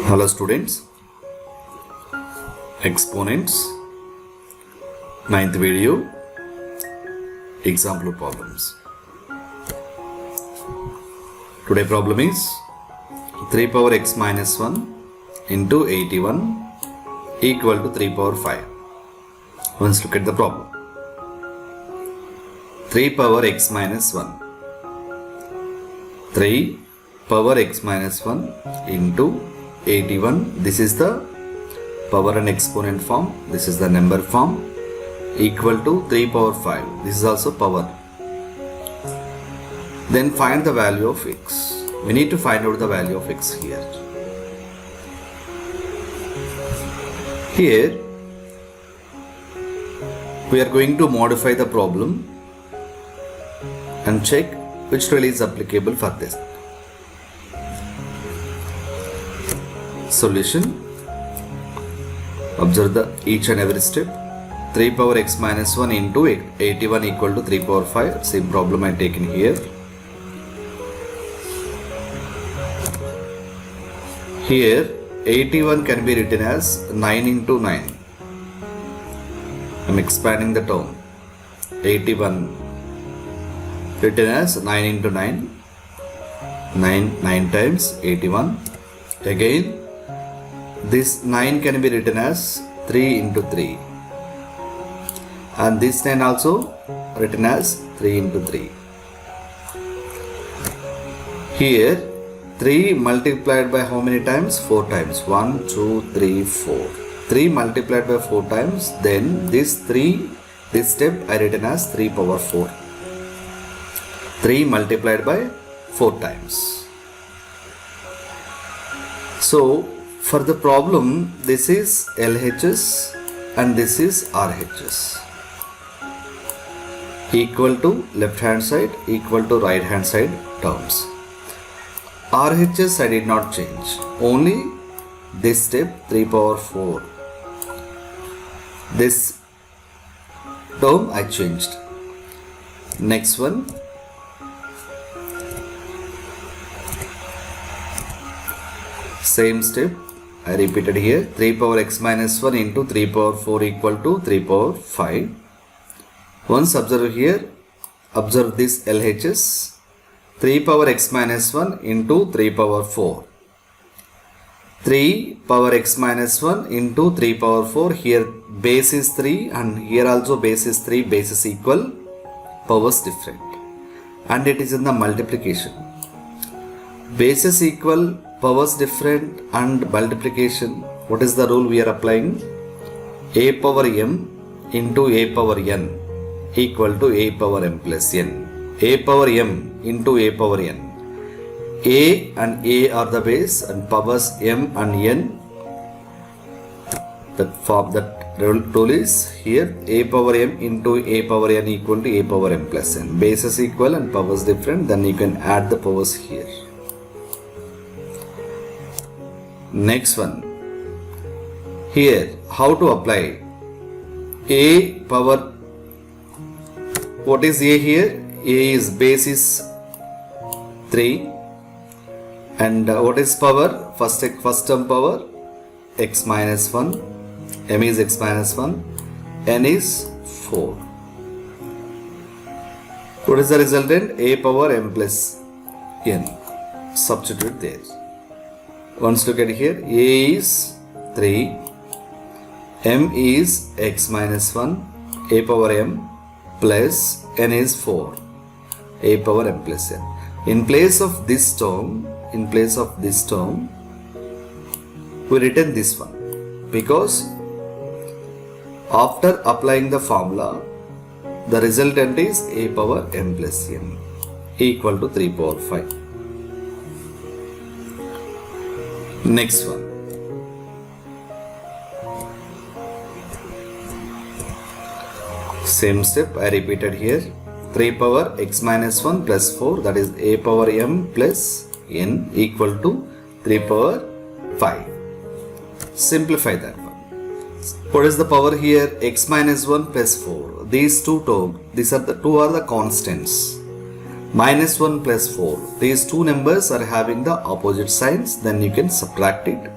Hello students, exponents, ninth video, example problems. Today problem is 3 power x minus 1 into 81 equal to 3 power 5. Let's look at the problem. 3 power x minus 1. 3 power x minus 1 into 81. This is the power and exponent form. This is the number form. Equal to 3 power 5. This is also power. Then find the value of x. We need to find out the value of x here. Here we are going to modify the problem and check which rule is applicable for this. Solution. Observe each and every step. 3 power x minus 1 into 81 equal to 3 power 5. Same problem I taken here. Here 81 can be written as 9 into 9. I am expanding the term. 81 written as 9 into 9. 9 times 81. Again this 9 can be written as 3 into 3. And this 9 also written as 3 into 3. Here 3 multiplied by how many times? 4 times. 1, 2, 3, 4. 3 multiplied by 4 times. Then this step I written as 3 power 4. 3 multiplied by 4 times. So for the problem, this is LHS and this is RHS. Equal to left hand side, equal to right hand side terms. RHS I did not change. Only this step 3 power 4. This term I changed. Next one. Same step I repeated here. 3 power x minus 1 into 3 power 4 equal to 3 power 5. Once observe here, observe this LHS. 3 power x minus 1 into 3 power 4. 3 power x minus 1 into 3 power 4. Here base is 3 and here also base is 3. Base is equal. Powers different. And it is in the multiplication. Base is equal. Powers different and multiplication. What is the rule we are applying? A power m into a power n equal to a power m plus n. A power m into a power n. A and a are the base and powers m and n. That rule is here. A power m into a power n equal to a power m plus n. Base is equal and powers different. Then you can add the powers here. Next one. Here, how to apply a power. What is a here? A is base is 3 and what is power? First term power x minus 1, m is x minus 1, n is 4. What is the resultant? A power m plus n. Substitute there. Once look at here, a is 3, m is x minus 1, a power m plus n is 4, a power m plus n. In place of this term, we written this one because after applying the formula, the resultant is a power m plus n equal to 3 power 5. Next one. Same step I repeated here. 3 power x minus 1 plus 4, that is a power m plus n equal to 3 power 5. Simplify that one. What is the power here? X minus 1 plus 4. These two terms, these are the constants. minus 1 plus 4. These two numbers are having the opposite signs, then you can subtract it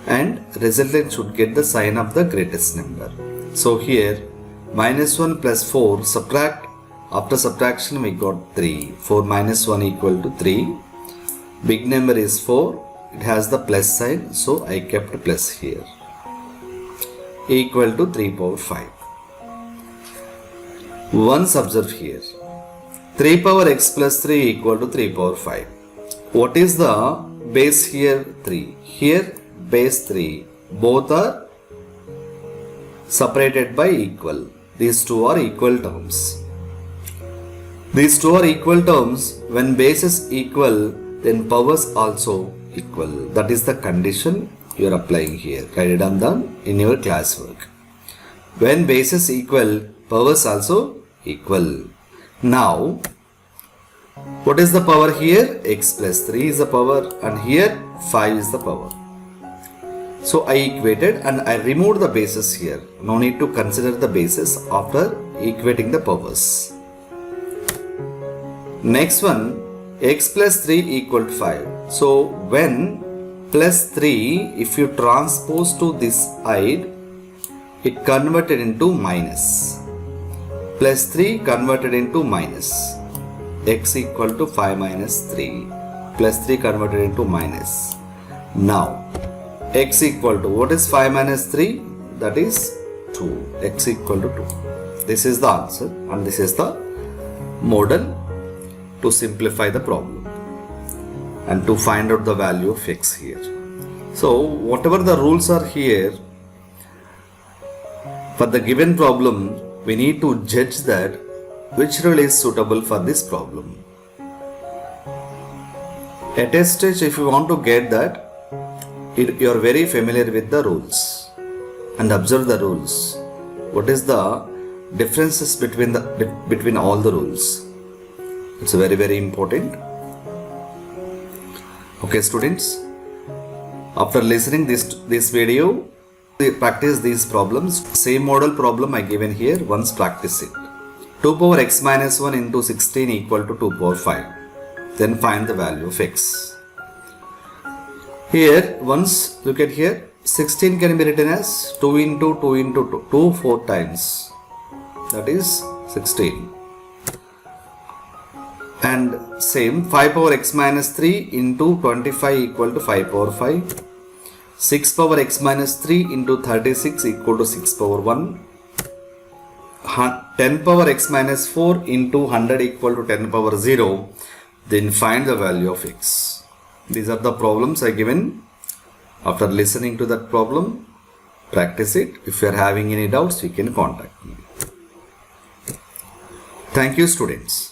and resultant should get the sign of the greatest number. So here minus 1 plus 4, subtract, after subtraction we got 3. 4 minus 1 equal to 3. Big number is 4. It has the plus sign, so I kept plus here. Equal to 3 power 5. Once observe here. 3 power x plus 3 equal to 3 power 5. What is the base here? 3. Here base 3. Both are separated by equal. These two are equal terms. These two are equal terms. When base is equal, then powers also equal. That is the condition you are applying here. Write it down in your classwork. When base is equal, powers also equal. Now, what is the power here? X plus 3 is the power, and here 5 is the power. So I equated and I removed the bases here. No need to consider the bases after equating the powers. Next one, x plus 3 equal to 5. So when plus 3, if you transpose to this side, it converted into minus. Plus 3 converted into minus. X equal to 5 minus 3. Plus 3 converted into minus. Now, x equal to, what is 5 minus 3? That is 2. X equal to 2. This is the answer, and this is the model to simplify the problem and to find out the value of x here. So whatever the rules are here, for the given problem, we need to judge that which rule is suitable for this problem. At a stage, if you want to get that, you are very familiar with the rules and observe the rules. What is the differences between all the rules? It's very, very important. Okay, students, after listening this video, practice these problems. Same model problem I given here. Once practice it. 2 power x minus 1 into 16 equal to 2 power 5. Then find the value of x. Here, once look at here, 16 can be written as 2 into 2 into 2, 2 4 times. That is 16. And same, 5 power x minus 3 into 25 equal to 5 power 5. 6 power x minus 3 into 36 equal to 6 power 1. 10 power x minus 4 into 100 equal to 10 power 0. Then find the value of x. These are the problems I given. After listening to that problem, practice it. If you are having any doubts, you can contact me. Thank you, students.